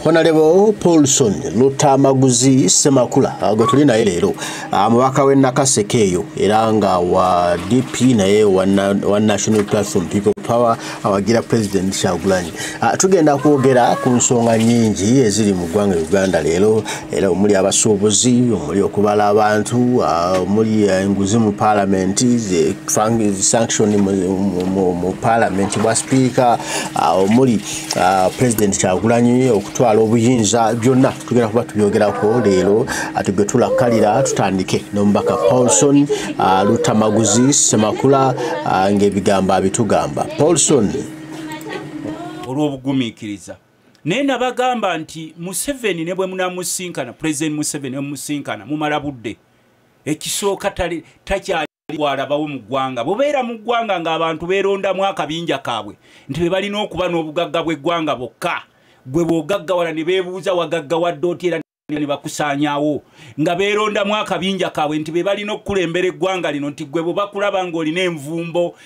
Honorable Paulson Lutamaguzi Semakula gotulina elero mubaka we Nakasekeyo era nga wa DP naye wa National Platform People Power awagira President Kyagulanyi. Tugenda kwogera ku nsonga nyingi eziri mu ggwanga Uganda leero era omuli abasuubuzi omuli okubala abantu omuli enguzi mu parliament sanction mu parliament wa speaker omuli President Kyagulanyi okutwala obuyinza byonna tugenda kuba tubyogerako leero atugetula kalira tutandike n'omubaka Paulson Lutamaguzi Semakula ng'ebigambo abitugamba. Paulson olw'obugumiikiriza naye nabagamba nti Museveni ne bwe munamusinkana President Museveni ne musinkana mumala budde ekisooka takyali walabawo mu ggwanga bubeera mu ggwanga ng'abantu beerondamu akabinja kaabwe nti be balina okuba n'obugagga bw'eggwanga bwokka gwe bw'ogaggawala ne beebuuza wagaggawadde otya era ne bakusaanyaawo nga beerondamu akabinja kaabwe nti be balina okukulembera eggwanga lino nti gwe bwe bakulaba ng'olina envumbo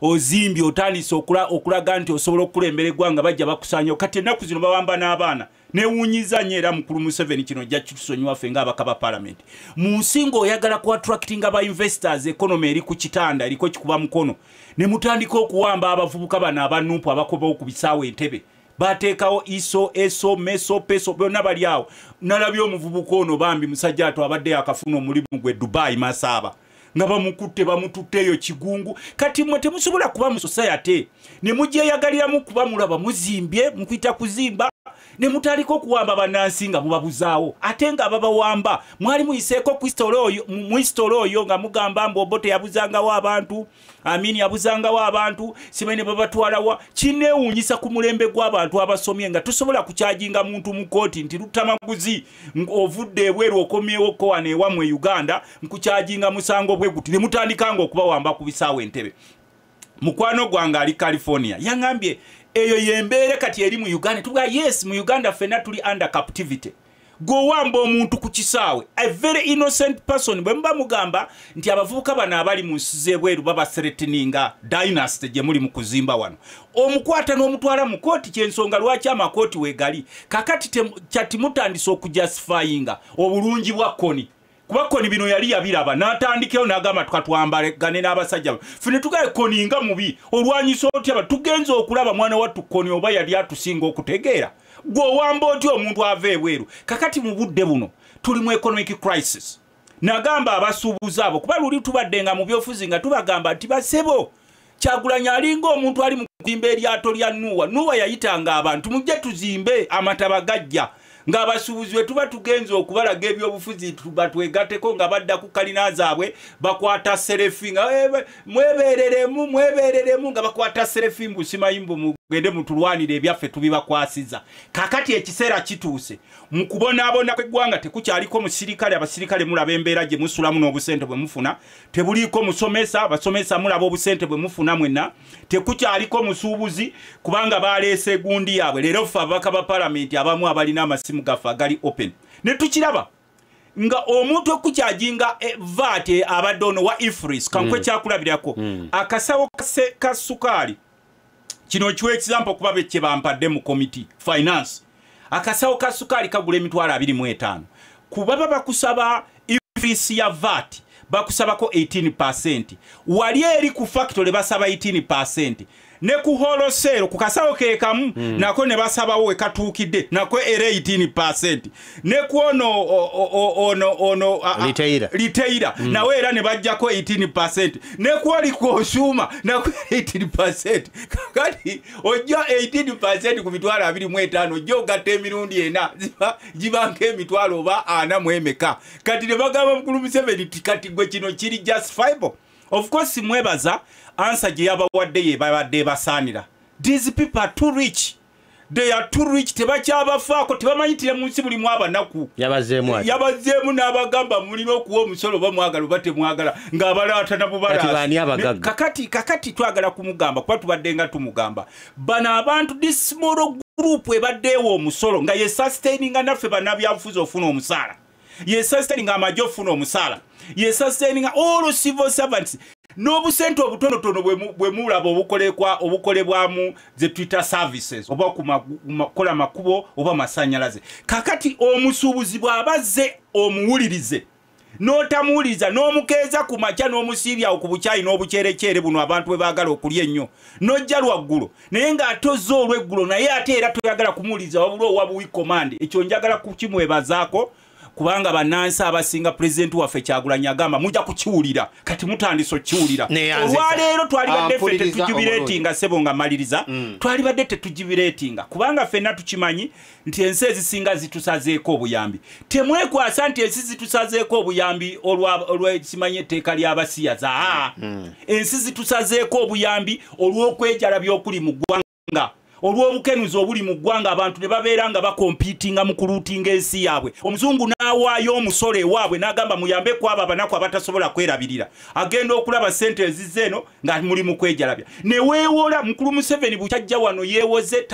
ozimbye otandise okulaga nti osobola okukulembera eggwanga bajja bakusaanyaawo kati ennaku zino bawamba n'abaana newunyiza nnyo era mukulu Museveni kino jja kitusonyiwa ffe ng'abaka ba parliament mu nsi ng'oyagala ku attracting aba investors economy eri ku kitanda eriko kikuba mukono ne mutandika okuwamba abavubuka bano abanupu abakobawo ku bisaawe Entebbe bateekawo eso meso peso byonna bali awo nalabye omuvubuka ono bambi musajja ato abadde akafuna omulimu gwe Dubai Masaba nga bamukutte bamututteeyo kigungu kati mwe temusobola kuba mu society ne mugyeyagaliramu kuba mulaba muzimbye mukuyita kuzimba ne mutaliko okuwamba bannansi nga mubabuzaawo ate nga babawamba mwali muyiseeko kwistolo oyo nga mugamba Mbobote yabuzangawo abantu Amini yabuzangawo abantu Simene babatwalawa kineewuunyisa ku mulembe gw'abantu abasomye nga tusobola kukyajinga muntu mu kooti nti Lutamaguzi ovudde ebweru okomyewo ko wane wamwe Uganda nkukyajinga musango bwe guti ne mutandikanga okubawamba ku bisaawe Entebbe mukwano gwange ali California yangambye eyo yembeere kati eri mu Uganda tuga yes mu Uganda fena tuli under captivity go wamba omuntu ku kisaawe a very innocent person bwe mba mugamba nti abavubuka bano abali mu nsize bweru baba threateninga dynasty gye muli mu kuzimba wano omukwata n'omutwala mu kooti kyensonga lwaki amakooti wegali kakati kyati mutandise okujustifyinga obulungi bwa Koni kuba Koni bino yali yabiraba n'atandikeyo n'agamba tukatwambale gane n'abasajja fine tugaye Koni nga mubi olwanyisa otya tugenze okulaba mwana wattu Koni oba yali atusinga okutegeera gwo wamba otya omuntu ava ebweru kakati mu budde buno tuli mu economic crisis nagamba abasuubuzi abo kuba luli tubadde nga mu byofuzi nga tubagamba nti basebo Kyagulanyi alinga omuntu ali mu kuzimba eryato lya Nuwa yayitanga abantu mujje tuzimbe amataba gajja ng'abasuubuzi bwe tuba tugenze okubalaga ebyobufuzi tubatwegateko nga badda ku kalina zaabwe bakwata serefi nga mwebereremu nga bakwata serefi mbusimayimbu mugende mutulwanire ebyaffe tubibakwasiza kakati ekiseera kituuse mu kubonaabona kw'eggwanga tekukyaliko musirikale abasirikale mulaba embeera gye musulamu n'obusente bwe mufuna tebuliiko musomesa abasomesa mulaba obusente bwe mufuna mwenna tekukyaliko musuubuzi kubanga baleese egundi yaabwe leero ffe ababaka ba palamenti abamu abalina amasimu gafa gali open ne tukiraba nga omuntu okukyajinga VAT abadde ono wa Ifris kankwe kyakulabirako akasawo ka sukali kino kiwa example kuba beche bampadde mu committee finance akasawo ka sukali kagula emitwalo 25 kuba bakusaba Ifris ya VAT bakusabako 18% wali eri ku factory basaba 18% ne ku wholesale ku kasawo kekamu nako ne basabawo ekatuukidde nako era 18% ne ku ono retailer nawe era ne bajjako 18% ne ku oli consumer nako 18% kati ojja 18% ku mitwalo 25 ojja ogatta emirundi ena jibanka emitwalo oba ana mu emeka kati ne bagamba mukulu Museveni kati gwe kino kiri justifiable. Of course mwebaza answer gye yabawadde ye babadde basaanira. These people are too rich. They are too rich tebakyabafaako tebamanyitire mu nsi buli mwabanaku yabazeemu n'abagamba mulina okuwa omusolo bamwagala bate mwagala ng'abalaata nabo balaata kakati twagala kumugamba kuba tubadde nga tumugamba bano abantu this small group ebaddeewo omusolo nga ye sustaininga naffe bannabyabufuzi ofuna omusaala ye sustaininga amajjo ofuna omusaala ye sustaininga all civil servants n'obusente obutonotono bwe mulaba obukolebwamu ze Twitter services oba kukola makubo oba masanyalaze. Kakati omusuubuzi bw'abazze omuwulirize n'otamuwuliriza n'omukeeza ku makya n'omusiibya ku bukyayi n'obucerekyere buno abantu bwe baagala okulya ennyo n'ojja lwaggulo naye ng'atozza olw'eggulo naye ate era toyagala kumuwuliriza wabula owa buwi command. Ekyo njagala kukimwebazaako kubanga bannansi abasinga president waffe Kyagulanyi agamba mujja kukiwulira kati mutandise okukiwulira. Olwaleero twalibadde ffe tetujubireetinga sebo nga maliriza twalibadde tetujubireetinga kubanga ffenna tukimanyi nti ensi ezisinga zitusazeeko obuyambi. Temwekwasa nti ensi zitusazeeko obuyambi olw'ekimanyi etteeka ly'abasiyaza. Ensi zitusazeeko obuyambi olw'okwejalabya okuli mu ggwanga olw'obukenuzi obuli mu ggwanga abantu ne babeera nga bakompiitinga mu kuluutinga ensi yaabwe. Omuzungu n'awaayo omusolo ewaabwe n'agamba muyambe kwabo abanaku abatasobola kwerabirira. Agenda okulaba ssente ezizze eno nga muli mu kwejalabya. Ne weewola mukulu Museveni bukyajja wano yeewoze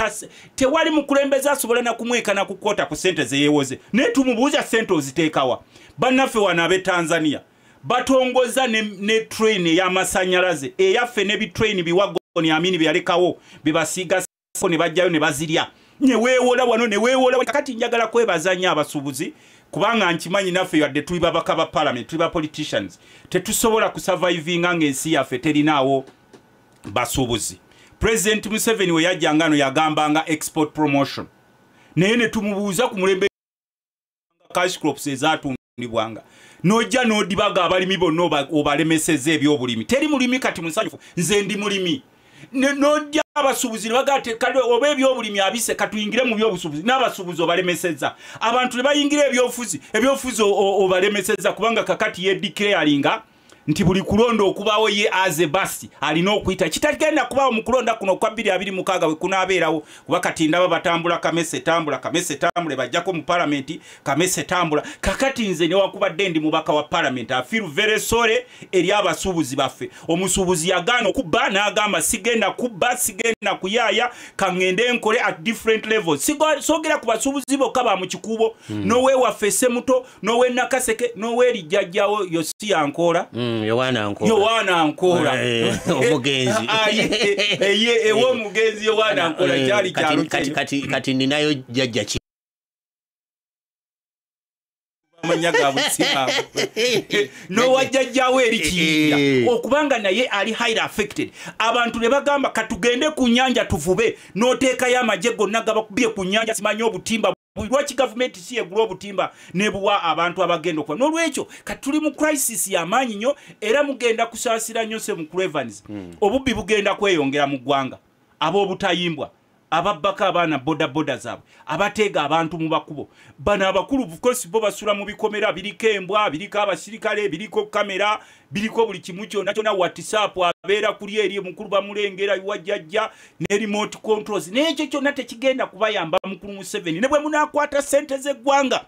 tewali mukulembeze asobola na kumweka na kukwota ku ssente ze yeewoze. Naye tumubuuza ssente oziteekawa. Bannaffe wano ab'e Tanzania batongoza ne train ey'amasanyalaze eyaffe ne bitrain biwagoni amini byalekawo bibasiiga ne bajjayo ne bazirya. Ne weewola wano ne weewola. Kakati njagala kwebaza nnyo abasuubuzi kubanga nkimanyi naffe yadde tuli babaka ba parliament tuli ba politicians tetusobola kusurvivinga ng'ensi yaffe terinaawo basuubuzi. President Museveni we yajjangano yagambanga export promotion naye ne tumubuuza ku mulembe cash crops ezaatundibwanga n'ojja n'odibaga abalimi bonna obalemeseza ebyobulimi. Teri mulimi kati musanyufu nze ndi mulimi. N'ojja abasuubuzi ne bagate kale oba ebyobulimi abise katuyingire mu byobusuubuzi n'abasuubuzi obalemeseza. Abantu ne bayingira ebyofuzi obalemeseza kubanga kakati yedeclaringa nti buli kulonda okubawo ye aze basi alina okuyita kitagenda kubawo mu kulonda kuno kwa 2026 we kunaabeerawo kuba kati ndaba batambula kamese tambule bajjako mu parliament kamese tambula. Kakati nze ne wakubadde ndi mubaka wa parliament I feel very sorry eri abasuubuzi baffe. Omusuubuzi yagaana okubba n'agamba sigenda kubba sigenda kuyaaya kangende nkole at different levels. Sogera ku basuubuzi bokka ba mu kikuubo nowe waffe Ssemuto nowe Nakaseke nowe Lijjajjawo Yosia Ankora Yohana Ankora omugenzi ewo mugenzi Yohana Ankora kyali kyalo kati ninayo jjajja ki manyaga butsima no wajjajjawo eri kiyinja okubanga naye ali highly affected. Abantu ne bagamba katugende ku nnyanja tuvube n'oteeka y'amagye gonna gabakubye ku nnyanja simanyi obutimba lwaki gavumenti si egula obutimba nebuwa abantu abagenda okuba. N'olwekyo kati tuli mu crisis y'amaanyi nnyo era mugenda kusaasira nnyo se mu Evans. Obubbi bugenda kweyongera mu ggwanga. Ab'obutayimbwa ababbaka abaana boda zaabwe abateega abantu mu bakubo bano abakulu of course bo basula mu bikomera biriko embwa biriko abasirikale biriko kamera biriko buli kimu kyonna kyonna WhatsApp abeera kuli eri mukulu bamulengera wajjajja ne remote controls n'ekyo kyonna tekigenda kubayamba mukulu Museveni ne bwe munaakwata ssente z'eggwanga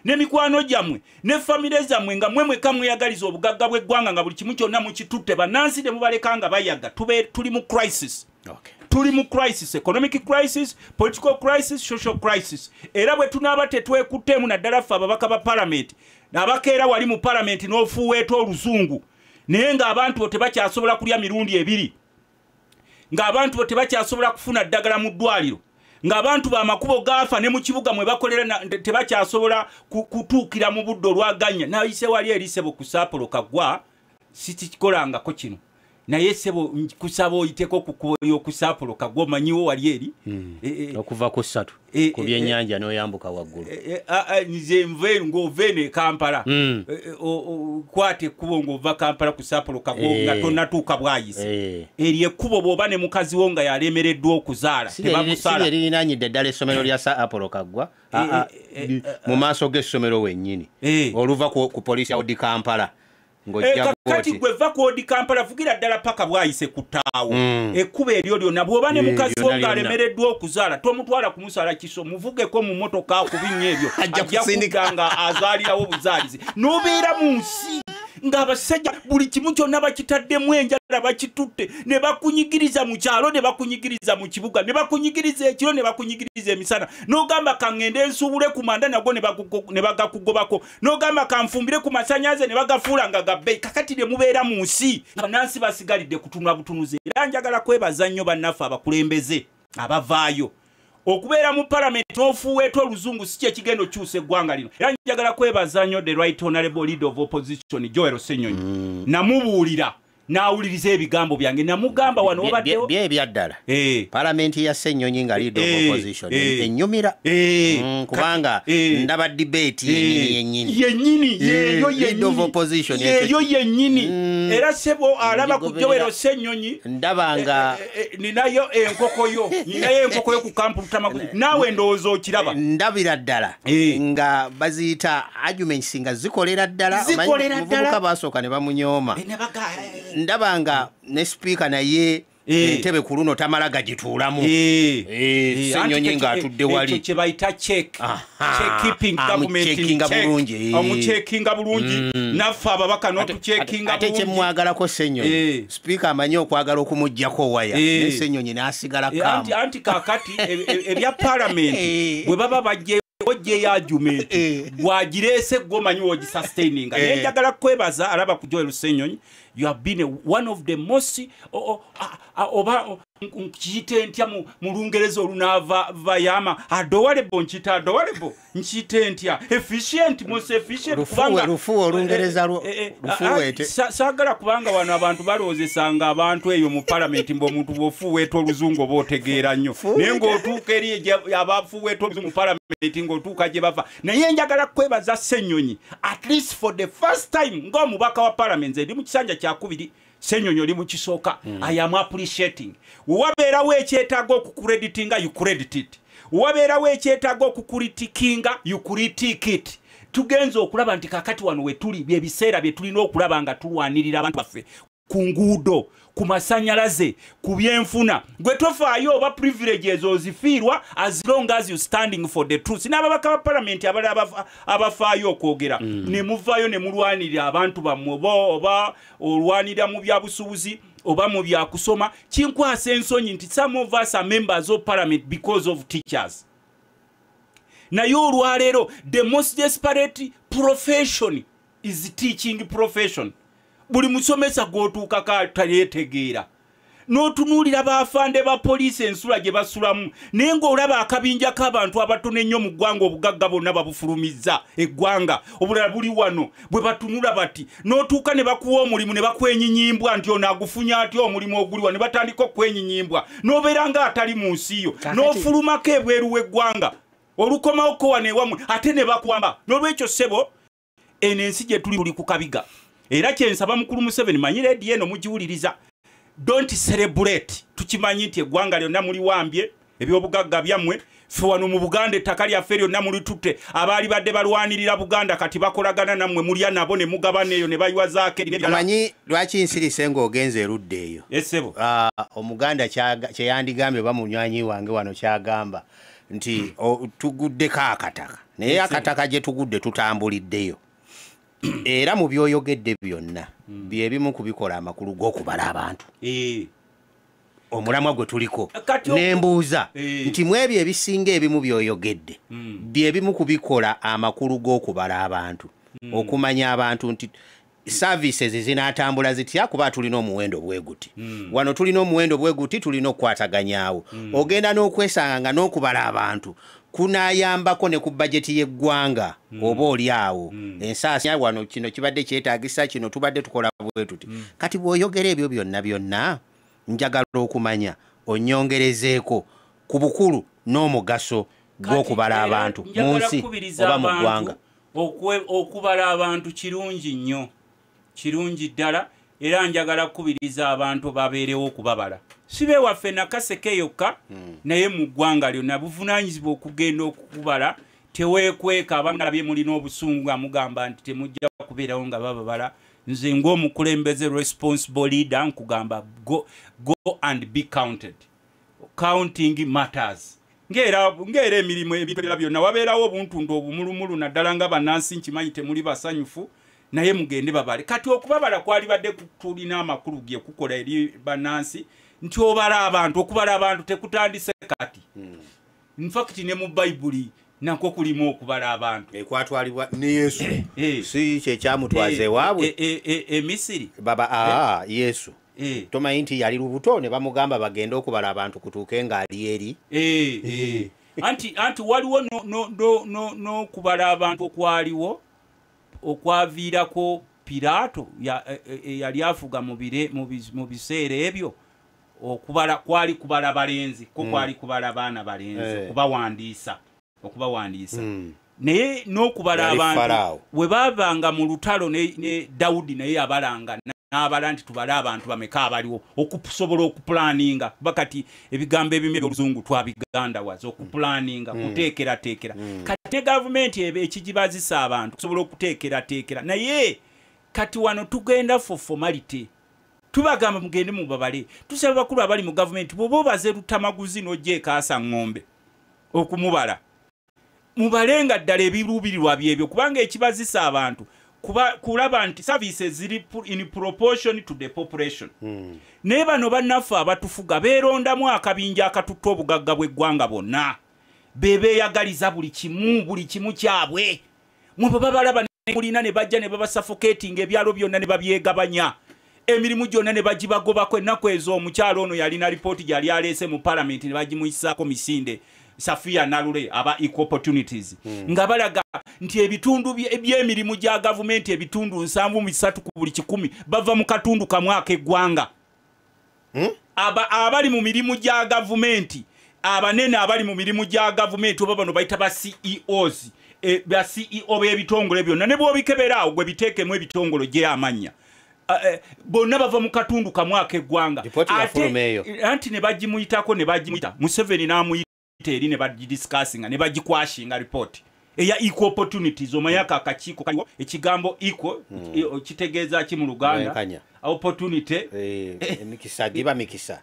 ne mikwano gyammwe ne famire zammwe nga mmwe kamweyagaliza obugagga bw'eggwanga nga buli kimu kyonna mukitutte bannansi ne mubaleka nga bayaga tuli mu crisis. Tuli mu crisis, economic crisis, political crisis, social crisis. Era bwe tunaaba tetwekuttemu naddala ffe ababaka ba parliament n'abakeera wali mu parliament n'ofuweeta oluzungu naye ng'abantu bo tebakyasobola kulya mirundi ebiri, ng'abantu bo tebakyasobola kufuna ddagala mu ddwaliro, ng'abantu b'amakubo gaafa ne mu kibuga mwe bakolera tebakyasobola kutuukira mu budde olwaganya. Nayise wali erisebo ku Saapolo Kaggwa sikikolangako kino naye sebo kusaba oyiteko kukoyo ku Saapolo Kaggwa manyiwo wali eri okuva ku 3 ku byennyanja n'oyambuka waggulu nze nve ng'ovene Kampala kwate ekkubo ng'ova Kampala ku Saapolo Kaggwa nga tonnatuuka bwayise eri ekkubo bw'oba ne mukazi wo nga yalemereddwa okuzaala tebakusala si erinaanyidde ddala essomero lya Saapolo Kaggwa mu maaso g'essomero wennyini oluva ku poliisi ya Odi Kampala kati gweva ku Odi Kampala vugira ddala paka bwayise ku ttaawo ekkuba eryo lyonna bw'oba ne mukazi wo ng'alemereddwa okuzaala tomutwala kumusala kiso muvugeko mu mmotoka ku binnya ebyo ajja kuganga azaalirawo buzaalizi n'obeera mu nsi ng'abasajja buli kimu kyonna bakitaddemu enjala bakitutte ne bakunyigiriza mu kyalo ne bakunyigiriza mu kibuga ne bakunyigiriza ekiro ne bakunyigiriza emisana n'ogamba kaŋŋende ensuubule ku manda nagwo ne bagakugobako n'ogamba kanfumbire ku masanyaze ne bagafuula nga gabbeeyi kakati ne mubeera mu nsi bannansi basigalidde kutunula butunuzi era njagala kwebaza nnyo bannaffe abakulembeze abavaayo okubeera mu parliament n'ofuuweeta oluzungu si kye kigenda okyusa eggwanga lino era njagala kwebaza nnyo the right honorable leader of opposition Joel Ssenyonyi namubuulira n'awuliriza ebigambo byange namugamba wano obaddewo byebyddala parliament ya Ssenyonyi nga leader of opposition ennyumira kubanga ndaba debate yennyini leader of opposition yeyo yennyini era sebo alaba ku Joel Ssenyonyi ndabanga ninayo enkoko yo ku kampu Lutamaguzi naawe ndowooza okiraba ndabira ddala nga baziyita arguments nga zikolera ddala muvubuka basooka ne bamunyooma ndabanga ne speaker naye entebe ku luno tamala gagituulamu Ssenyonyi ng'atudde wali kye bayita omucekinga bulungi naffe ababaka n'otucekinga ate kyemwagalako Ssenyonyi speaker amanyi okwagala okumuggyako waya ne Ssenyonyi n'asigala kaamu anti kaakati ebya palamenti bwe baba bajje ojje argument gwagireese gwomanyi wogisustaininga naye njagala kwebaza alaba ku Joel Ssenyonyi you have been one of the most oba nkiyite ntya mu Lungereza olunaava vayama adorable nkiyita adorable nkiyite ntya efficient most efficient kubanga rufu Olungereza rufuwete saagala kubanga wano abantu balowoozesanga abantu eyo mu parliament ng'omuntu bw'ofuweeta oluzungu oba otegeera nnyo naye ng'otuuka eri abafuweeta oluzungu mu parliament ng'otuuka gye bava naye njagala kwebaza Ssenyonyi at least for the first time ng'omubaka wa parliament ndi mu kisanja kyakubiri Ssenyonyi oli mu kisooka I am appreciating wabeerawo ekyetaaga okukreditinga you credit it wabeerawo ekyetaaga okukritikinga you critique it tugenza okulaba nti kakati wano we tuli byebiseera bye tulina okulaba nga tulwanirira abantu baffe ku nguudo ku masanyalaze ku byenfuna gwe tofaayo oba privileges ozifiirwa as long as you standing for the truth n'ababaka ba parliament abafaayo okwogera ne muvaayo ne mulwanirira abantu bammwe oba olwanirira mu byabusuubuzi oba mu byakusoma kinkwasa ensonyi nti some of us are members of parliament because of teachers naye olwaleero the most desperate profession is teaching profession buli musomesa gwotuukako taleetegeera n'otunuulira baafande ba poliisi ensula gye basulamu naye ng'olaba akabinja k'abantu abatono ennyo mu ggwanga obugagga bonna babufulumizza eggwanga obulala buli wano bwe batunula bati n'otuuka ne bakuwa omulimu ne bakwenyinyimbwa nti ono agufunya atya omulimu oguliwa ne batandika okwenyinyimbwa n'obeera nga atali mu nsi yo n'ofulumako ebweru w'eggwanga olukomawo ko wano ewammwe ate ne bakwamba n'olwekyo ssebo eno ensi gye tuli ku kabiga era kyensaba mukulu Museveni manyi leedi eno mugiwuliriza don't celebrate tukimanyi nti eggwanga lyonna muli wambye ebyobugagga byammwe ffe wano mu Buganda ettaka lyaffe lyonna mulitutte abaali badde balwanirira Buganda kati bakolagana nammwe mulya nabo ne mugabana eyo ne bayiwazaako amanyi lwaki nsirise ng'ogenza erudde eyo esebo omuganda kyeyandigambye oba munywanyi wange wano kyagamba nti tuguddeko akataka naye akataka gye tugudde tutambuliddeyo era mu byoyogedde byonna byebimu kubikola amakulu g'okubala abantu omulamwa gwe tuliko nembuuza nti mu ebyo ebisinga ebimu byoyogedde byebimu kubikola amakulu g'okubala abantu okumanya abantu nti services zinatambula zitya kuba tulina omuwendo bweguti wano tulina omuwendo bweguti tulina okukwataganyaawo ogenda n'okwesanga nga n'okubala abantu kunayambako ne ku budget y'eggwanga oba oli awo ensaasi wano kino kibadde kyetaagisa kino tubadde tukola bwe tuti kati bw'oyogera ebyo byonna njagala okumanya onyongerezeeko ku bukulu n'omugaso gw'okubala abantu mu nsi oba mu ggwanga okubala abantu kirungi nnyo kirungi ddala era njagala kukubiriza abantu babeerewo okubabala sibe waffe nakaseke yokka naye mu ggwanga lyonna buvunaanyizibwa okugenda okubala teweekweka abangalabye mulina obusungu amugamba nti temujja kubeerawo nga bababala nze ng'omukulembeze responsible leader nkugamba go and be counted counting matters ng'era emirimu ebitolera byonna wabeerawo obuntundu obumulumulu naddala nga bannansi nkimanyi temuli basanyufu naye mugende babale kati okubabala kwali badde tulina amakulu ge kukola eri banansi nti obala abantu okubala abantu tekutandise kati in fact ne mu Bible nako kulimu okubala abantu ekwatwalibwa ne Yesu si kye kyamutwaze waabwe Misiri baba Yesu tomanyi nti yali lubuto ne bamugamba bagende okubala abantu kutuuke ng'ali eri anti waliwo no kubala abantu okwaliwo okwaviirako Piraato yali afuga mu biseera ebyo okubala kwali kubala balenzi ko kwali kubala baana balenzi okubawandiisa naye n'okubala abantu we baavanga mu lutalo ne Dawudi naye yabalanga n'abala nti tubale abantu bameka abaliwo okusobola okupulaninga bakati ebigambo ebimu eby'oluzungu twabigandawaza okupulaninga kuteekerateekera kati ne gavumenti ekigibazisa abantu kusobola okuteekerateekera naye kati wano tugenda for formality tubagamba mugende mubabale tusaba bakulu abali mu gavumenti bobo baze Lutamaguzi n'ojjeekaasa ng'ombe okumubala mubalenga ddala ebiruubirirwa byebyo kubanga ekibazisa abantu kulaba nti services ziri in proportion to the population naye bano bannaffe abatufuga beerondamu akabinja akatutta obugagga bw'eggwanga bonna bebeeyagaliza buli kimu kyabwe mwe bwe babalaba mulina ne bajja ne babasuffocating ebyalo byonna ne babyegabanya emirimu gyonna ne bagibagobako ennaku ezo omukyalo ono yalina lipooti gyali aleese mu parliament ne bagimuyisaako misinde Safia Nalule aba equal opportunities nga balaga nti ebitundu by'emirimu gya gavumenti ebitundu 7 ku buli 100 bava mu katundu kamwe ak'eggwanga abali mu mirimu gya gavumenti abanene abali mu mirimu gya gavumenti oba bano bayita ba CEOs ba CEO b'ebitongole byonna ne bw'obikebera gwe biteekemu ebitongolo gye amanya bonna bava mu katundu kamwe ak'eggwanga anti ne bagimuyitako ne bagimuyita Museveni n'amuyita eri ne bagidiscussinga ne bagikwashinga report eya equal opportunities omayaka akakiiko kaliwo ekigambo equal kitegeeza ki mu Luganda opportunity mikisa giba mikisa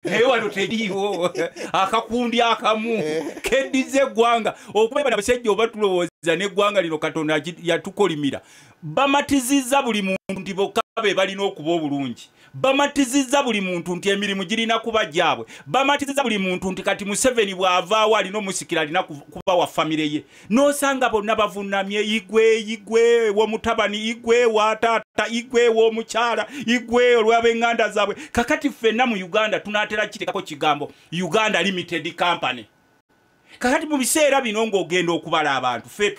naye wano teriiwo akakundi akamu keddize eggwanga okubeba abasajja oba tulowooza n'eggwanga lino Katonda yatukolimira bamatizizza buli muntu nti bokka be balina okuba obulungi bamatizizza buli muntu nti emirimu girina kuba gyabwe bamatizizza buli muntu nti kati Museveni bw'avaawo alina omusikira alina kuba wa famire ye n'osanga bonna bavunnamye igwe w'omutabani igwe wa taata igwe w'omukyala igwe olw'ab'eŋŋanda zaabwe kakati ffenna mu Uganda tunaatera kitekako kigambo Uganda Limited Company kakati mu biseera bino ng'ogenda okubala abantu ffe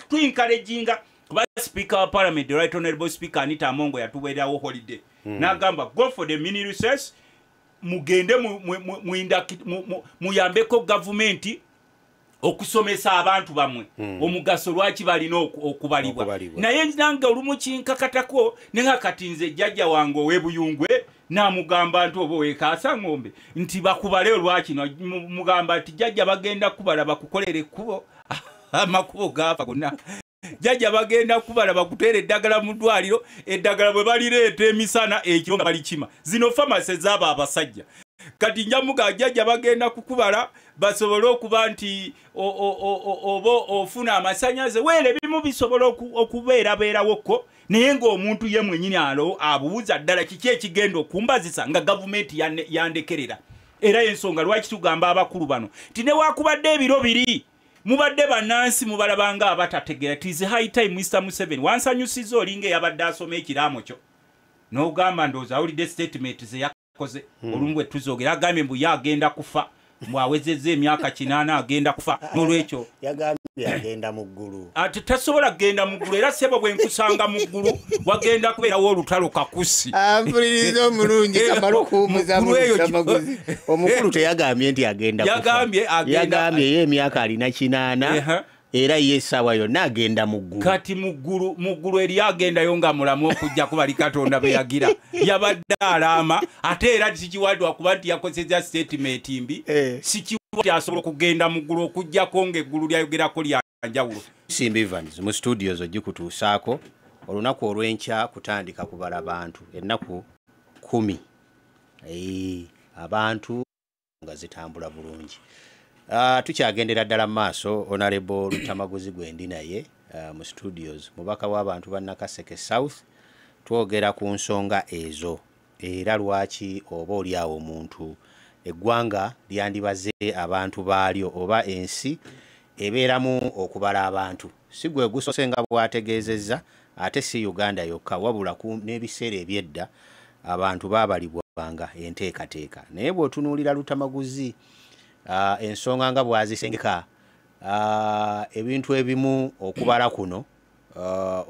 tu-encouraginga kuba Speaker wa Parliament, the Right Honorable Speaker Anita Amongo yatuweerawo holiday n'agamba go for the mini recess mugende muyambeko gavumenti okusomesa abantu bamwe omugaso lwaki balina okubalibwa naye nange olumu kinkakatako nenga kati nze jjajja wange ow'ebuyungwe namugamba nti oba weekaasa ng'ombe nti bakubale olwaki mugamba nti jjajja bagenda kubala bakukolere ekkubo amakubo gaafa gonna jjajja bagenda kubala bakuteera eddagala mu ddwaliro eddagala bwe balireeta emisana ekiro nga balikima zino famasi zaaba abasajja kati njamuga jjajja bagenda kukubala basobole okuba nti oba ofuna amasanyaze weere ebimu bisobola okubeerabeerawokko naye ng'omuntu ye mwennyini abuuza ddala kiki ekigenda okumbazisa nga gavumenti yandekerera era ensonga lwaki tugamba abakulu bano nti newakubadde ebiro biri mubadde bannansi mubalabanga abatategeera it is high time Mr. Museveni wansanyusiza olinga eyabadde asoma ekiraamo kyo n'ogamba ndowooza awulidde statement ze yakoze olumu bwe tuzoogera agambye mbu ye agenda kufa mwawezezza emyaka 8 agenda kufa n'olwekyo yagambye agenda mu ggulu ate tasobola kugenda mu ggulu era sebo bwe nkusanga mu ggulu wagenda kubeerawo olutalo kakusi ampuliriza omulungi kamala okuwumuza Lutamaguzi omukulu teyagambye nti agenda kufa yagambye ye emyaka alina 8 era ye essaawa yonna agenda mu ggulu kati mu ggulu eri agendayo nga mulamu okujja kubali Katonda be yagira yabadde alaama ate era sikiwaddwa kuba nti yakozeza statement mbi sikiwaddwa asobola okugenda mu ggulu okujjako ng'eggulu lyayogerako lyanjawulo Simba Evans mu studios ogikutuusaako olunaku olw'enkya kutandika kubala bantu ennaku 10 abantu nga zitambula bulungi tukyagendera ddala mu maaso Honorable Lutamaguzi gwendi naye mu studios mubaka w'abantu ba Nakaseke South twogera ku nsonga ezo era lwaki oba oli awo omuntu eggwanga lyandibaze abantu baalyo oba ensi ebeeramu okubala abantu si gwe gusosenga bwategeezezza ate si Uganda yokka wabula n'ebiseera ebyedda abantu baabalibwanga enteekateeka naye bw'otunuulira Lutamaguzi ensonga nga bwazisengeka ebintu ebimu okubala kuno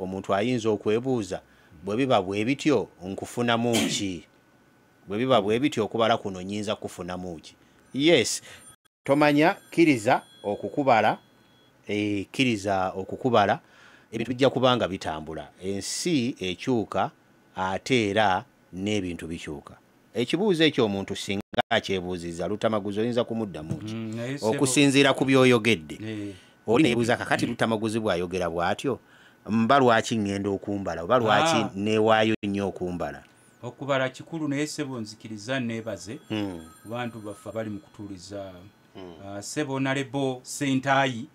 omuntu ayinza okwebuuza bwe biba bwe bityo nkufunamu ki bwe biba bwe bityo okubala kuno nyinza kufunamu ki yes tomanya kiriza okukubala ebintu bijja kubanga bitambula ensi ekyuka ate era n'ebintu bikyuka ekibuuzo ekyo omuntu singa akyebuuziza Lutamaguzi oyinza kumuddamu ki okusinziira ku byoyogedde oli neebuuza kakati Lutamaguzi bw'ayogera bw'atyo mba lwaki ngenda okumbala oba lwaki neewaayo nnyo okumbala okubala kikulu naye sebo nzikiriza neebaze bantu baffe bali mu kutuuliza sebo nalebo Sentayi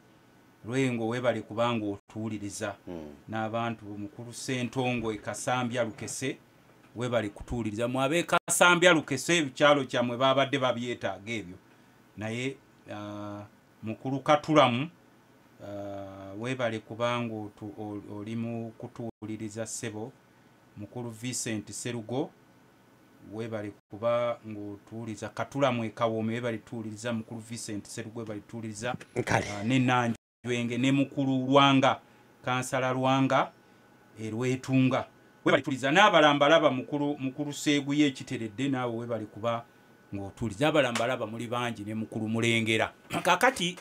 Lwengo webale kubanga otuuliriza n'abantu mukulu Sentongo Kasambya Lukese webale kutuuliriza mwabe Kasambya Lukese ebikyalo kyamwe babadde babyetaaga ebyo naye mukulu Katulamu webale kubanga oli mu kutuuliriza sebo mukulu Vincent Serugo webale kuba ng'otuuliza Katulamu Ekawome webale tuuliriza mukulu Vincent Serugo webale tuuliriza n'Enanja Jwenge ne mukulu Lwanga kansala Lwanga Lwetunga webali tuliza n'abalambalaba mukulu Seegu y'ekiteredde naawe webali kuba ng'otuliza abalambalaba muli bangi ne mukulu Mulengera kakati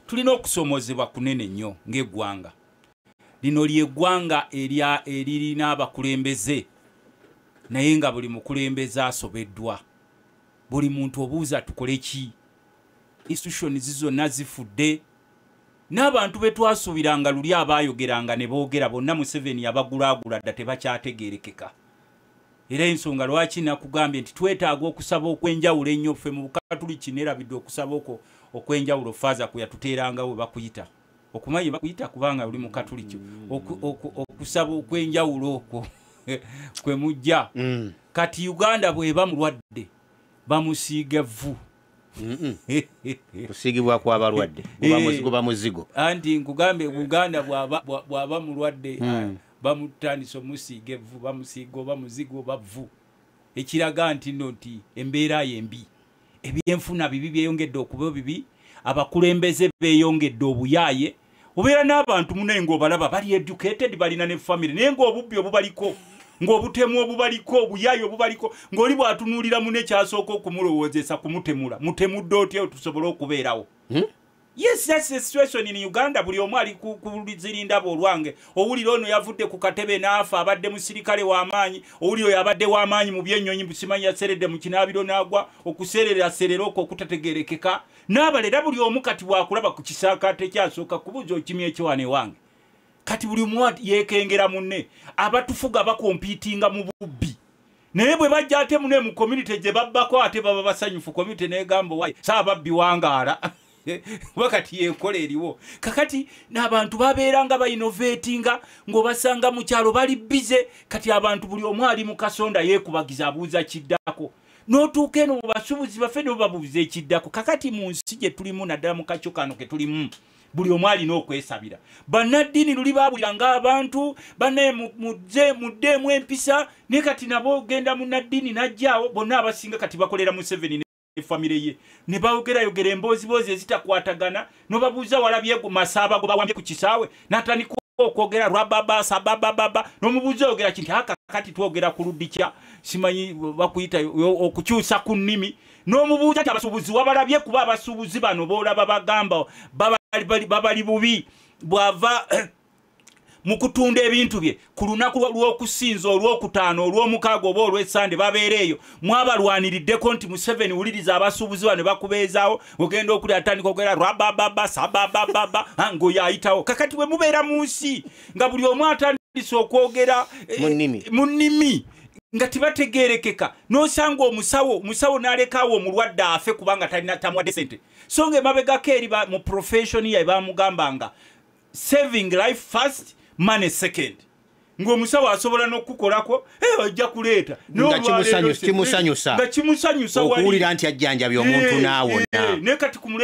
tulina okusomozebwa kunene nnyo ng'eggwanga lino ly'eggwanga eririna abakulembeze naye nga buli mukulembeze asobeddwa buli muntu obuuza tukole ki institutions zonna zifudde n'abantu betwasuubiranga luli abaayogeranga ne boogera bonna Museveni yabagulaagula dda tebakyategeerekeka era ensonga lwaki nakugambye nti twetaaga okusaba okwenjawulo ennyo ffe mu Bukatuliki neerabidde okusaba okwenjawulo faaza kwe yatuteeranga we bakuyita okumanyi bakuyita kubanga oli mu Katuliki okusaba okwenjawulo okwo kwe mujja kati Uganda bw'eba mulwadde bamusiiga evvu kusigibwa kw'abalwadde guba muzigo anti nkugambe Uganda bw'aba mulwadde bamutandisa omusiiga evvu bamusiiga oba muzigo oba vvu ekiraga nti nno nti embeera yembi ebyenfuna bibi byeyongedde okuba bibi abakulembeze beeyongedde obuyaaye obeera n'abantu munengo obalaba bali educated balina ne family naye ng'obubbi obubaliko ng'obutemu obubaliko obuyaaye obubaliko ng'oli bwatunuulira mune kyasooka okumulowoozesa kumutemula mutemudde otya tusobole okubeerawo yes that's the situation in Uganda buli omu ali kuzirinda olwange owulira ono yavudde ku katebe n'afa abadde musirikale w'amaanyi owulira oyo abadde w'amaanyi mu byennyonyi busimanyi yaseredde mu kinaabiro n'agwa okuserera okwo okutategeerekeka n'abalera buli omu kati bwakulaba ku kisaakaate kyasooka kubuuza okimya ekiwane wange kati buli omu yeekengera munne abatufuga bakompiitinga mu bubbi naye bwe bajja ate mune mu community gye babbako ate baba basanyufu community n'egamba wayi saababbi wangaala wakati yekola eriwo kakati n'abantu babeeranga bainnovatinga ng'obasanga mu kyalo bali bize kati abantu buli omu ali mu kasonda yeekubagiza abuuza kiddako n'otuuka eno mu basuubuzi baffe ne babuuza ekiddako kakati mu nsi gye tulimu naddala mu kacyo kano ke tulimu buli omu alina okwesabira bannaddiini luli baabuliranga abantu banne muddeemu empisa naye kati nabo genda munnaddiini n'ajjaawo bonna abasinga kati bakolera Museveni family ye ne bayogerayogera emboozi ezitakwatagana nobabuuza walabye masaaba go bawambye ku kisaawe n'atandika okwogera lwababa sabababa n'omubuuza oyogera kinti aka kati twogera ku luddikya simanyi bakuyita okukyusa ku nnimi n'omubuuza nti abasuubuzi wabalabye kuba abasuubuzi bano boolaba bagamba babali bubi bwava mu kutunda ebintu bye ku lunaku lw'okusinza olw'okutaano olw'omukaaga oba olw'essande babeereeyo mwabalwaniriddeko nti Museveni wuliriza abasuubuzi bano bakubeezaawo ogenda okuli atandika okwogera lwabababa sabababa ng'oyo ayitawo kakati bwe mubeera mu nsi nga buli omu atandise okwogera mu nnimi nga tibategeerekeka n'osanga omusawo n'alekaawo omulwadde afe kubanga talina tamuwadde sente so nga emabegako eri mu profession ye baamugambanga saving life first money second ng'omusawo asobola n'okukolako ojja kuleeta kimusanyusa okuwulira nti ajjanjabye omuntu n'awona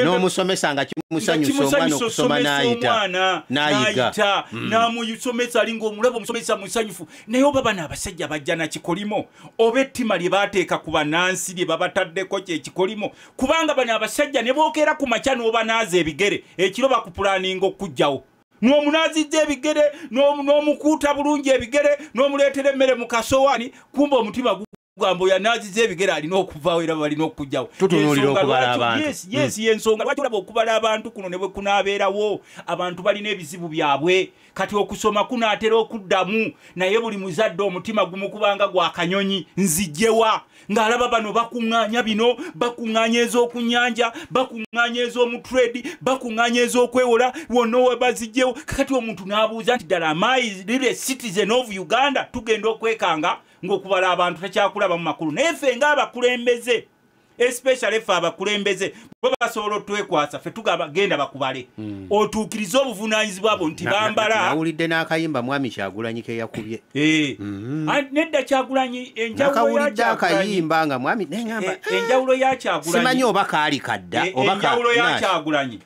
n'omusomesa nga kimusanyusa omwana okusoma n'ayita n'amusomesa ali ng'omulaba omusomesa musanyufu naye oba bano abasajja bajja na kikolimo oba ettima lye baateeka ku bannansi lye babataddeko kyekikolimo kubanga bano abasajja ne bookeera ku makya n'obanaaza ebigere ekiro bakupulaninga okujjawo n'omunazizza ebigere n'omukuuta bulungi ebigere n'omuleetera emmere mu kasowani kumba omutima gugamba yanazizza ebigere alina okuvaawo era balina okujjawo tutunuulira okubala abantu yes yensonga lwaki olaba okubala abantu kuno ne bwe kunaabeerawo abantu balina ebizibu byabwe kati okusoma kunaatera okuddamu naye buli muzadde omutima gumukubanga gwa kanyonyi nzijjewa ng'alaba bano bakuŋŋaanya bino bakuŋŋaanya ez'okunyanja bakuŋŋaanya ez'omutrade bakuŋŋaanya ez'okwewola wonna we bazijjewo kakati omuntu n'abuuza nti ddala amayi lile citizen of Uganda tugenda okwekanga ng'okubala abantu takyakulaba mu makulu naye ffe ng'abakulembeze especially ffe abakulembeze bo basobola otwekwasa ffe tugenda bakubale otuukirize obuvunaanyizibwa abo nti bambala nawulidde n'akayimba mwami Kyagulanyi ke yakubye nedda Kyagulanyi akayimba nga mwami neŋŋamba enjawulo ya Kyagulanyi simanyi oba kaali kadda oba enjawulo ya Kyagulanyi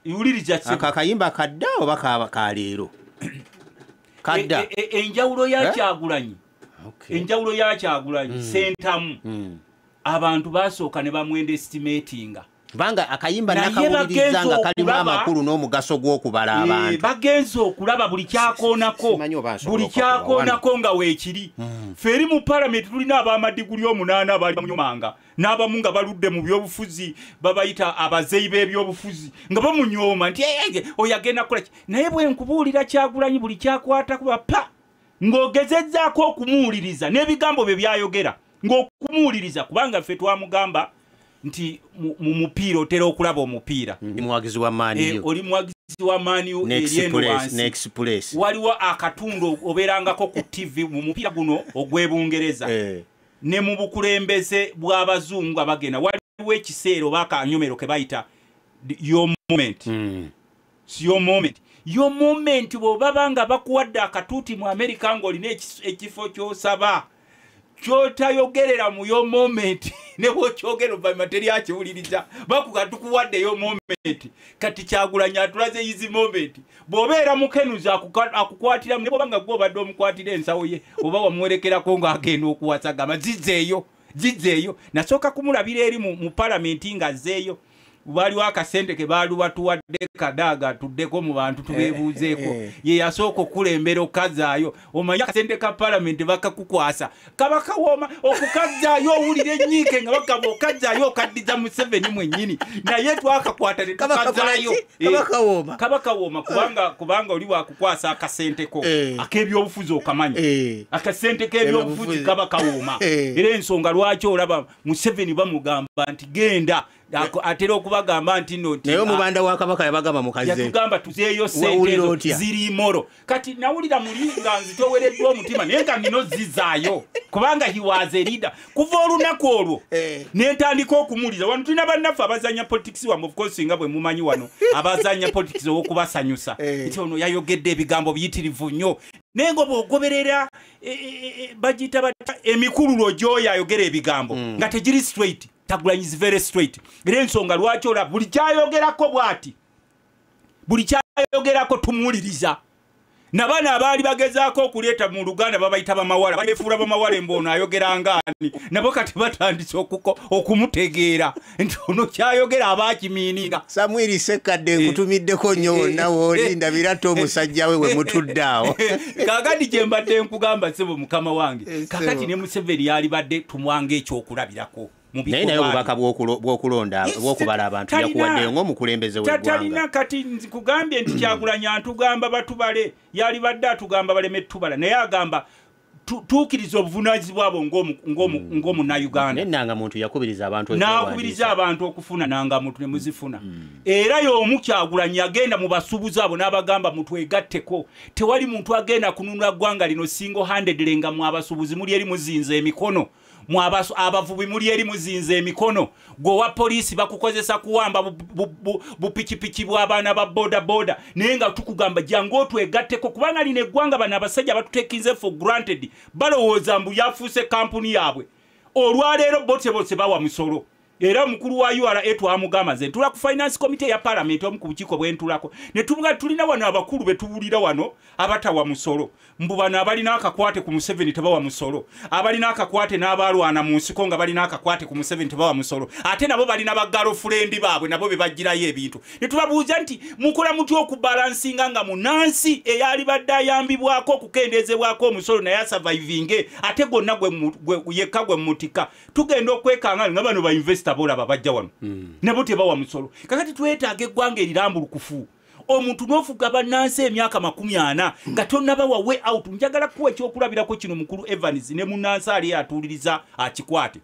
iwuliriza akakayimba kadda oba kaleero kadda enjawulo ya Kyagulanyi enjawulo ya Kyagulanyi sentamu abantu basooka ne bamwenda estimatinga kubanga akayimba nakawuliriza nga kalimu amakulu n'omugaso gw'okubala abantu bagenza okulaba buli kyakoonako nga weekiri ffe eri mu palamenti tulina ab'amadiguli 8 abali bamunyomanga n'abamu nga baludde mu byobufuzi babayita abazeyi b'ebyobufuzi nga bamunyooma nti oyo agenda kukola ki naye bwe nkubuulira Kyagulanyi buli kyakwata kuba pa ng'ogezezzaako okumuwuliriza n'ebigambo bye byayogera ng'okumuwuliriza kubanga ffe twamugamba nti mu mupiira otera okulaba omupiira ndi muwagizi wa maani oli muwagizi wa maani Express waliwo akatundu obeerangako ku TV mu mupiira guno ogw'Ebungereza ne mu bukulembeze bw'abazungu abagenda waliwo ekiseera oba akanyomero ke bayita your moment bw'oba banga bakuwadde akatuuti mu Amerika ng'olina ekifo ky'osaba kyotayogerera mu yo moment ne bwokyogera oluvannyuma teri akiwuliriza bakuga tukuwadde yo moment kati Kyagulanyi atulaze easy moment bw'obeera mukenuza akukwatira ne bw'oba nga gw'obadde omukwatira ensawo ye oba wamwerekerako ng'agenda okuwasagama zizzeeyo nasooka kumulabira eri mu palamenti ng'azzeeyo waliwo akasente ke baali batuwadde kadaaga tuddeko mu bantu tubeebuuzeeko ye yasooka okulembera okukazaayo omanyi akasente ka palamenti bakakukwasa kaba kawooma okukazaayo owulira ennyiike nga bakaba okazaayo okaddiza Museveni mwennyini naye twakakwata ne tukazaayo kaba kawooma kubanga oli wakukwasa akasenteko ak'ebyobufuzi okamanyi akasente k'ebyobufuzi kaba kawooma era ensonga lwaki olaba Museveni bamugamba nti genda atera okubagamba nti no naye omubanda wa Kabaka yabagamba mukaze yatugamba tuzeeyo sente ziri moro kati nawulira muli nga nzitowereddwa omutima naye nga nino zizaayo kubanga he was a leader kuva olunaku olwo nentandika okumuwuliriza wano tulina bannaffe abazanya politics wano of course nga bwe mumanyi wano abazanya politics ow'okubasanyusa nti ono yayogedde ebigambo biyitirivu nnyo naye nga bw'ogoberera bagiyita emikululo gy'oyo ayogera ebigambo nga tegiri straight Kyagulanyi is very straight era ensonga lwaki olaba buli kyayogerako bw'ati buli kyayogerako tumuwuliriza nabana abaali bagezaako okuleeta mu Luganda babayita bamawala babefuula bamawala emboono ayogera ngaani nabo kati batandise okumutegeera nti ono kyayogera abaakimiininga Samuel Sekadde nkutumiddeko nnyo wonna wooli ndabirate omusajja we mutudde awo kaakati gye mbadde nkugamba ssebo mukama wange kaakati ne Museveni yali badde tumwanga ekyokulabirako naye obubaka bw'okulonda bw'okubala abantu yakuwaddeyo ng'omukulembeze w'eggwanga talina kati nkugambye nti Kyagulanyi atugamba batubale yali badde atugamba baleme tubala naye agamba tuukiriza obuvunaanyizibwa bwo ng'omunnayuganda naye Nangamuntu yakubiriza abantu okufuna Nangamuntu ne muzifuna era y'omu Kyagulanyi agenda mu basuubuzi abo n'abagamba mutwegatteko tewali muntu agenda kununula ggwanga lino single handed lenga mu abasuubuzi muli eri muzinze emikono abavubi muli eri muzinze emikono gwe wa poliisi bakukozesa kuwamba bupikipiki bw'abaana ba boda naye nga tukugamba jangu otwegatteko kubanga lino eggwanga bano abasajja batutekinze for granted balowooza mbu yafuuse kampuni yaabwe olwaleero botebose bawa musolo era mukulu wa URA twamugamba nze ntula ku finance committee ya parliament omu ku bukiiko bwentulako ne tubuga tulina wano abakulu betubulira wano abatawa musolo mbu bano abalina akakwate ku Museveni tebawa musolo abalina akakwate n'abalwana mu nsiko nga balina akakwate ku Museveni tebawa musolo ate nabo balina bagalo friend baabwe nabo bebagirayo ebintu ne tubabuuza nti mukola mutyo okubalansinga nga munansi eyali badde ayambibwako okukendezebwako omusolo naye surviving ate gonna gwe yekka gwe mutika tugenda okwekanga nga bano ba investor bola babajja wano nabo tebawa musolo kakati twetaaga eggwanga erirambulukufu omuntu n'ofuga bannansi emyaka 40 nga tonnaba way out njagala kuwa ekyokulabirako kino mukulu Evans ne munnansi ali atuuliriza akikwate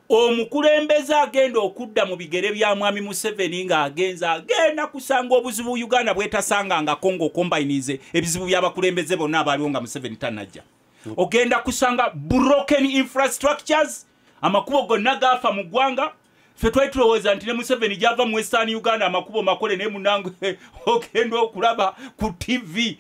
omukulembeze agenda okudda mu bigere bya mwami Museveni nga agenda kusanga obuzibu Uganda bwetasanga nga Congo combines ebizibu by'abakulembeze bonna abaliwo nga Museveni tanajja ogenda kusanga broken infrastructures amakubo gonna gafa mu ggwanga fe twetulowooza nti ne Museveni java mu Western Uganda amakubo makole ne munange okenda okulaba ku TV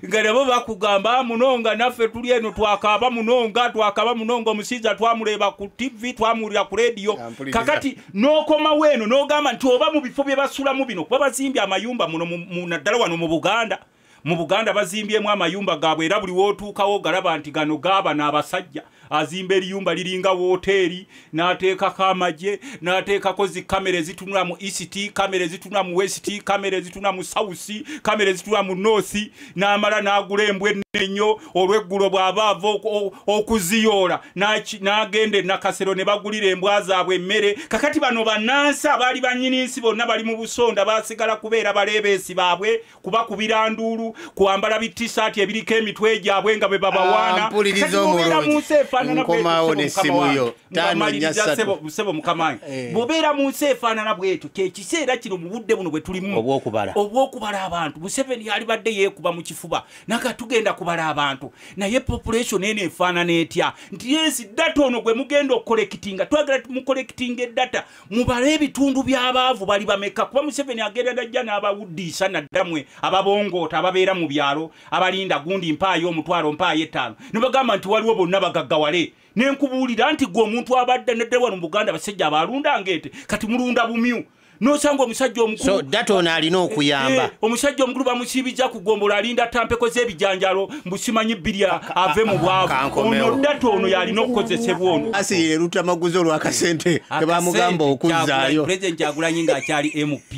nga nabo bakugamba munonga naffe tuli eno twakaba munonga omusiza twamuleba ku TV twamulira ku radio kakati n'okoma weno n'ogamba nti oba mu bifo bye basulamu bino kuba bazimbye amayumba muno naddala wano mu Buganda bazimbyemu amayumba gaabwe era buli wootuukawo galaba nti gano gaaba n'abasajja azimba eriyumba liringa hoteli n'ateekako amagye n'ateekako zi kamera zitunula mu East kamera zitunula mu West kamera zitunula mu South kamera zitunula mu North n'amala n'agula embwe ennyo olw'eggulo bw'abaava okuziyoola n'agenda Nakasero ne bagulira embwa zaabwe emmere kakati bano bannansi abaali bannyiniisi bonna bali mu busonda baasigala kubeera baleebeesi baabwe kubakubira nduulu kwambala bitisaati ebiriko emitwe gyabwe nga bwe babawaana nkomawo nesimuyo sebo mukamanyi bobeera mu nsi efaanana bwetu kyekiseera kino mu budde buno bwe tulimu obw'okubala abantu Museveni yali badde yeekuba mu kifuba naka tugenda kubala abantu naye population eno efaanana etya nti yesi data ono gwe mugenda okukolekitinga twagala mukolekitinga eddata mubale ebitundu by'abaavu bali bameka kuba Museveni agenda dajja n'abawuddiisa naddamwe ababongoota ababeera mu byalo abalinda gundi mpaayo omutwalo mpaayo 5 ne bagamba nti waliwo bonna bagaggawale nenkubuulira nti gwe omuntu abadde nedda wano mu Buganda abasajja abalunda ngete kati mulunda bumyu nosanga omusajja omukulu so data ono alina okuyamba omusajja omukulu bamusiibija kugombola alinda tampeko z'ebijanjalo mbusimanyi bbirya ave mu bwavu ono data ono yalina okukozesebwa ono asiye lutamaguzi olw'akasente tebamugamba okuzzaayo President Kyagulanyi ng'akyali MP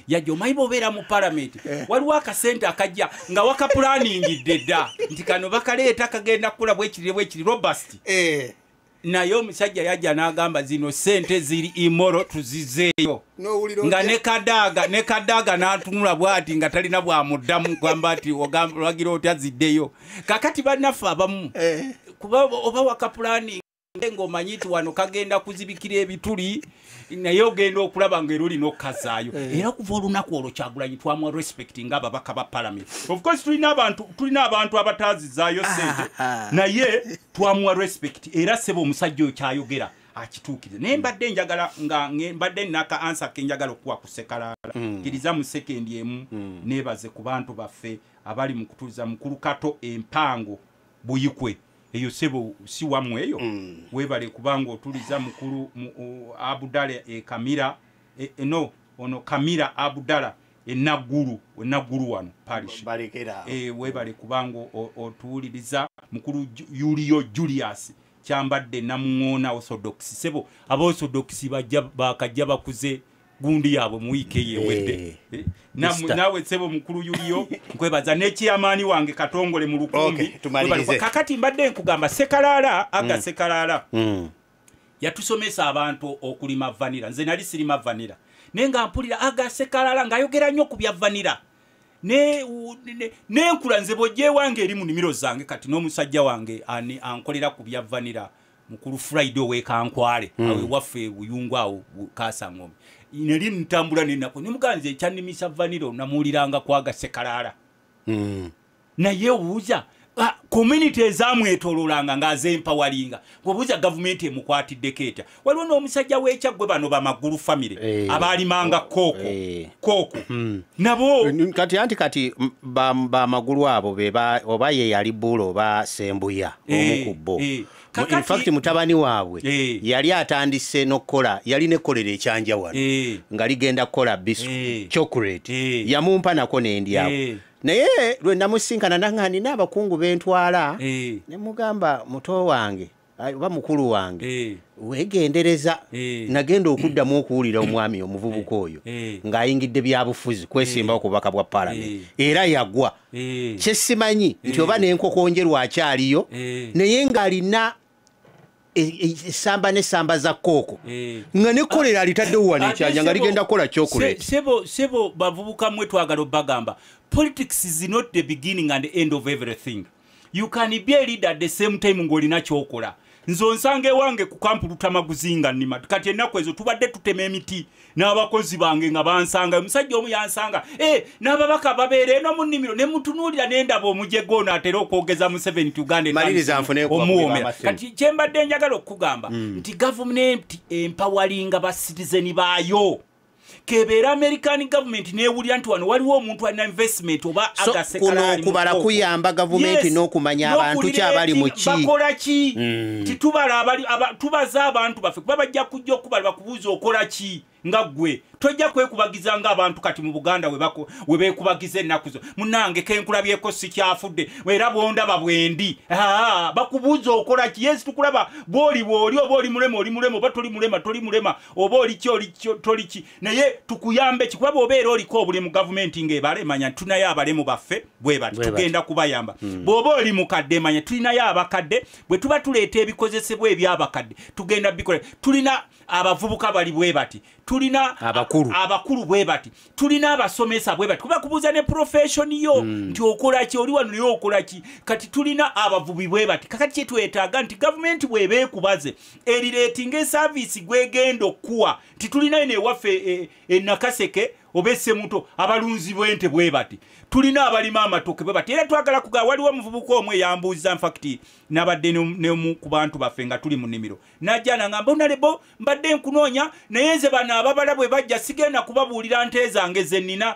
yajja omanyi bobeera mu parliament waliwo akasente akajja nga wakaplaningidde dda nti kano bakaleeta kagenda kukula bwekiri robust naye omusajja yajja n'agamba zino sente ziri imoro tuzizeeyo nga ne kadaaga n'atunula bw'ati nga talina bwamuddamu gamba ati olagira oti aziddeyo kakati bannaffe abamu kuba oba wakapulani ng'omanyi nti wano kagenda kuzibikira ebituli naye ogenda okulaba ng'eruli n'okkazaayo era kuva olunaku olwo Kyagulanyi twamuwa respect ng'ababaka ba parliament of course tulina abantu abataazizaayo sente naye twamuwa respect era sebo omusajja oyo kyayogera akituukiriza naye mbadde njagala nga mbadde naka answer ke njagala okuwa ku Sekalala kiriza mu sekendi emu neebaze ku bantu baffe abali mu kutuliza mukulu Kato empango Buyikwe eyo sebo si wamwe eyo webale kubanga otuliza mukulu Abudala Kamira no ono Kamira Abudala enaguru wano parish webale kubanga otuliriza mukulu Julio Julius kyambadde namuŋoona Orthodox sebo aba Orthodox bakajja bakuze gundi yabo mu wiki yewedde nawe sebo mukulu Julio nkwebaza n'ekiyamaani wange Katongole mu lukumbi kakati mbadde nkugamba Sekalala aga Sekalala yatusomesa abantu okulima vanira nze nali sirima vanira nenga mpulira aga Sekalala ngayogera nnyo ku bya vanira nenkula nze bojje wange eri mu nimiro zange kati n'omusajja wange ankolera ku bya vanira mukulu Friday wekankwale awe waffe buyungwa awo Kasangombe ineli ntambula nenako nimuganze ekyanimisa vanira namuuliranga kwaga Sekalala naye wuuza community ezamwetololanga ng'azempoweringa bw'obuuza gavumenti emukwatiddeko etya waliwo n'omusajja w'ekyaggwe bano bamagulu famire abaalimanga kooko nabo kati bamagulu abo oba ye yali Bulo oba Sembuya omu ku bo in fact mutabani waabwe yali atandise n'okkola yali nekolera ekyanja wano nga ligenda kukola biscuit chocolate yamumpa nako n'endyawo naye lwe namusinkana nangani n'abakungu bentwala ne mugamba muto wange oba mukulu wange wegendereza nagenda okuddamu okuwulira omwami omuvubuka oyo ng'ayingidde byabufuzi kwesimba okubaka bwa parliament era yagwa kyesimanyi nti oba n'enkokonjerwa akyaliyo naye ng'alina esamba n'esamba za kooko nga nekolera alitaddewo wano ekyanja nga ligenda kukola chocolate sebo bavubuka mwe twagala obbagamba politics is not the beginning and the end of everything. You can be a leader at the same time ng'olina kyokola. Nzonsange wange ku kampu Lutamaguzinga nima kati ennaku ezo tubadde tutema emiti n'abakozi bange nga bansanga omusajja omu yansanga n'ababaka babeera eno mu nnimiro ne mutunuulira n'endaba omujego n'atera okwogeza mu 7 Uganda omuwomera kati kyembadde njagala okugamba nti gavumenti empawalinga ba citizen baayo kebeera American government neewulira nti wano waliwo omuntu alina investment oba agasekalali kubala kuyamba gavumenti n'okumanya abantu kyabali mu ki bakola ki titubala tubaza abantu baffe kuba bajja kujja okubala bakubuuza okola ki nga gwe tojja kwekubagiza nga abantu kati mu Buganda we beekubagiza ennaku zo munange kenkulabyeko si kyafudde era bwondaba bwendi bakubuuza okola ki yes tukulaba bwoli oba oli mulema oba toli mulema oba oli ki naye tukuyambe kikuba obeera oliko obuli mu gavumenti ng'ebale manya tunayo abalemu baffe bwe bati tugenda kubayamba bw'oba oli mukadde manya tulinayo abakadde bwe tuba tuleeta ebikozesebwa ebyabakadde tugenda bikola tulina abavubuka bali bwe bati tulina abakulu bwe bati tulina abasomesa bwe bati kuba kubuuza ne profession yo nti okola ki oli wano yo okola ki kati tulina abavubi bwe bati kakati kye twetaaga nti gavumenti bw'ebeekubaze erireetinga service gwegenda okuwa titulina ene waffe Nakaseke obese muto abalunzi bwente bwe bati tulina abalima amatoke bwe bati era twagala kuga waliwo muvubuka omwe yambuuza in fact nabadde ne ku bantu baffe nga tuli mu nnimiro najjana ngamba onalebo mbadde nkunoonya naye nze bano ababala bwe bajja sigenda kubabuulira nte zange zennina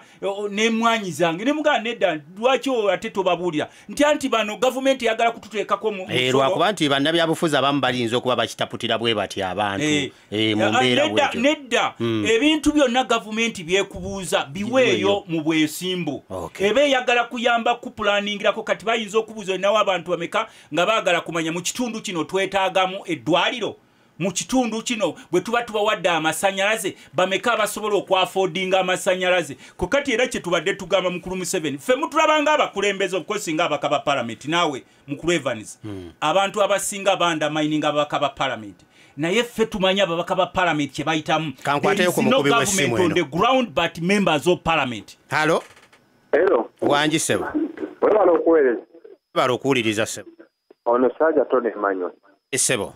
n'emmwanyi zange ne muganda nedda lwaki ate tobabuulira nti bano gavumenti yagala kututeekako lwakuba nti bannabyabufuzi abamu balinza okuba bakitaputira bwe bati abantu mu mbeera bwetyo nedda ebintu byonna gavumenti byekubuuza biweeyo mu bwesimbu eba eyagala kuyamba kupulanningirako kati bayinza okubuuza olinawo abantu bameka nga baagala kumanya mu kitundu kino twetaagamu eddwaliro mu kitundu kino bwe tuba tubawadde amasanyalaze bameka abasobola okwafoodinga amasanyalaze kokati era kye tubadde tugamba mukulu Museveni ffe mutulabanga abakulembeze obukosinga abaka ba palamenti naawe mukulu Evans abantu abasinga bandamining abaka ba palamenti naye ffe tumanya ababaka ba parliament kye bayitamu no government on the ground but members of parliament. Hello wanji sebo balo okuwuliriza sebo ono sajja Tony Emmanuel sebo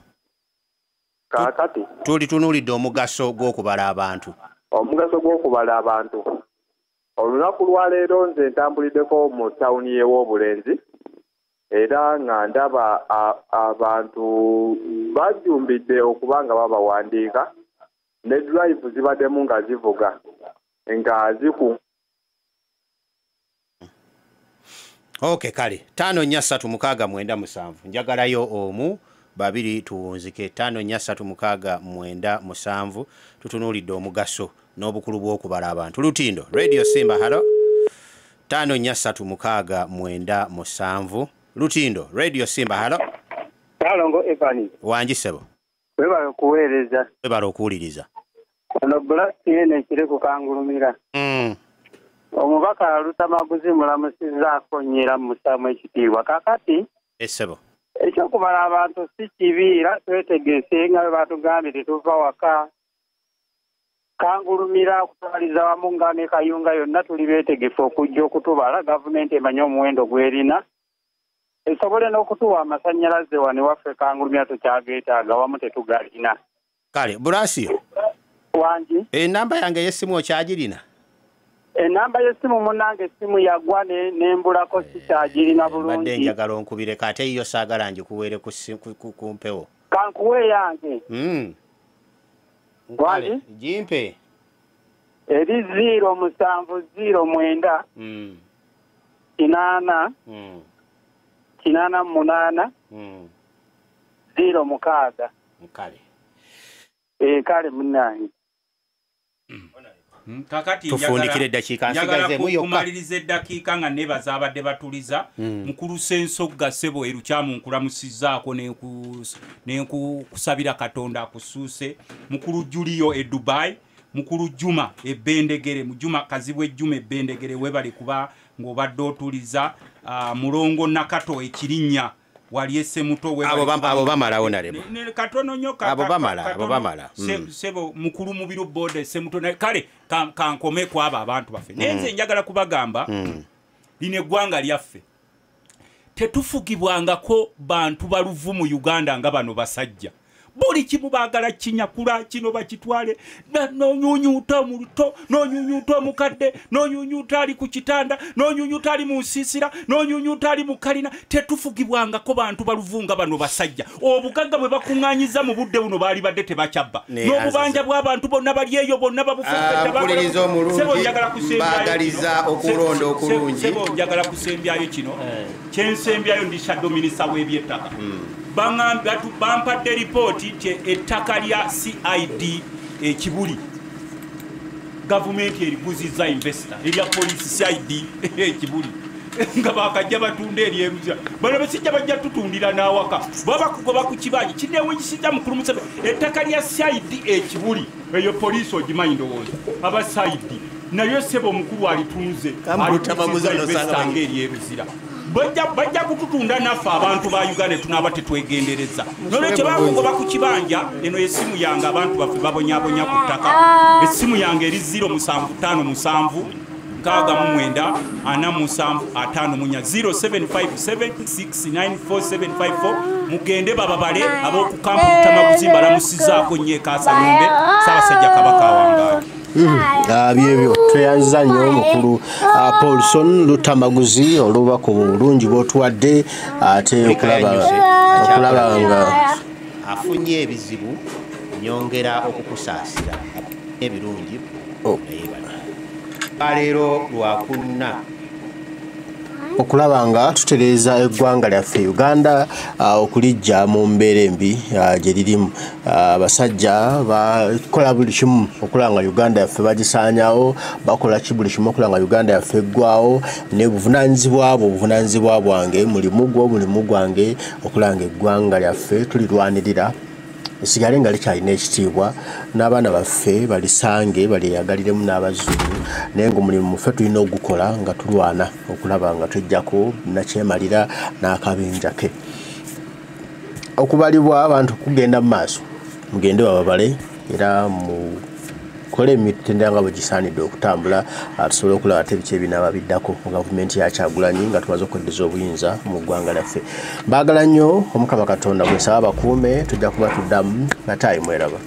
kakati tuli tunuulidde omugaso gw'okubala abantu olunaku lwaleero nze ntambuliddeko mu tawuni y'Obulenzi era nga ndaba abantu bajumbidde okubanga babawandiika ne drive zibaddemu nga zivuga nga ziku okay kale 54369 njagalayo omu babiri tuwunzike 54369 tutunuulidde omugaso n'obukulu bw'okubala abantu Lutindo Radio Simba halo 54369 Lutindo Radio Simba halo Kalongo Evani wanji sebo webala okuwuliriza ono blast yene kireko kangulumira omubaka Lutamaguzi mulamusizaako nnyera mu musamu ekitiibwa kakati sebo ekyokubala abantu si kibi era twetegese nga bwe batugambye tetuva waka kangulumira okutwaliza wamu nga ne Kayunga yonna tuli beetegefu okujja okutubala gavumenti emanye omuwendo gw'erina esobole n'okutuwa amasannyalaze wano waffe kangulumira tukyageetaaga wamu tetugalina kale Burasio wanji enamba yange y'essimu okyagirina enamba y'essimu munnange essimu yagwa nembulako sikyagirina bulungi. Badde njagala onkubire kate iyo saagala ngikuweere ku mpewo. Kankuwe yange. Wali? Jimpe. Eri 07009 kinana 88 06 Mkale. Kale munnange. Kakati tufunikire dakika nsigaze mu yokka kumaliriza eddakiika nga nebaza abadde batuliza mukulu Sensogga Ssebo erukyamu nkulamusizaako n'enkusabira Katonda akusuuse mukulu Julio e Dubai mukulu Juma ebbendegere mujuma kazibwe Juma ebbendegere webale kuba ng'obadde otuliza mulongo Nakato ekirinnya wali esse muto we abo bamalawo nalebo katono nyoka abo bamala sebo mukulu mubiru bode esse muto kale kankome kwaba abantu bafe nenze njagala kubagamba line gwanga lyaffe tetufugibwangako bantu baluvu mu Uganda nga bano basajja buli kimu bagala kinyakula kino bakitwale nonyunyuta mu luto nonyunyuta mukadde nonyunyuta ali ku kitanda nonyunyuta ali mu nsisira nonyunyuta ali mu kalina tetufugibwangako bantu baluvunga bano basajja obugagga bwe bakunganyiza mu budde buno bali badde tebakyabba n'obubanja bw'abantu bonna bali eyo bonna babufukkedde bagaliza okulonda okulungi sebo njagala kusembyayo kino kyensembyayo ndi shadow minister w'ebyettaka bampadde ripooti nti ettaka lya CID ekibuli gavumenti eriguzizza investor erya poliisi CID ekibuli nga bakajja batunda eryeruza bano besijja bajja tutundira n'awaka baba kugoba ku kibanyi kinewunyisiza mukulu Museveni ettaka lya CID ekibuli eyo poliisi ogimanyi ndowooza aba CID nayo sebo omukulu alitunze investor ng'eryeruzira bajja kututunda naffe abantu ba Uganda tunaba tetwegendereza nolwekyo bakugoba ku kibanja eno essimu yange abantu baffe babonyabonya ku ttaka essimu yange eri 07557 0757694754 mugende bababale ab'okukampu Lutamaguzi balamusizaako nnyo Kasalumbe Ssaabasajja Kabaka wangaala byebyo tweyanziza nnyo omukulu Paulson Lutamaguzi oluba ku bulungi bw'otuwadde ate okulaba nga afunye ebizibu nyongera okukusaasira ebirungi leero lwakunna okulaba nga tutereeza eggwanga lyaffe Uganda okulijja mu mbeera embi gye lirimu abasajja bakola buli kimu okulaba nga Uganda yaffe bagisaanyawo bakola buli kimu okulaba nga Uganda yaffe eggwawo ne buvunaanyizibwa bwange mulimu gwange okulaba nga eggwanga lyaffe tulirwanirira esigale nga likyalina ekitiibwa n'abaana baffe balisange balyeyagaliremu n'abazzulu naye ng'omulimu muffe tulina ogukola nga tulwana okulaba nga tujjako nakyemalira n'akabinja ke okubalibwa abantu kugenda mu maaso mugende bababale era mukole emitendera nga bwe gisaanidde okutambula tusobole okulaba ate biki ebinaaba biddako mu gavumenti ya Kyagulanyi nga tumaze okuddeza obuyinza mu ggwanga lyaffe baagala nnyo Omukama Katonda bwesaba bakuume tujja kuba tuddamu natayi mweraba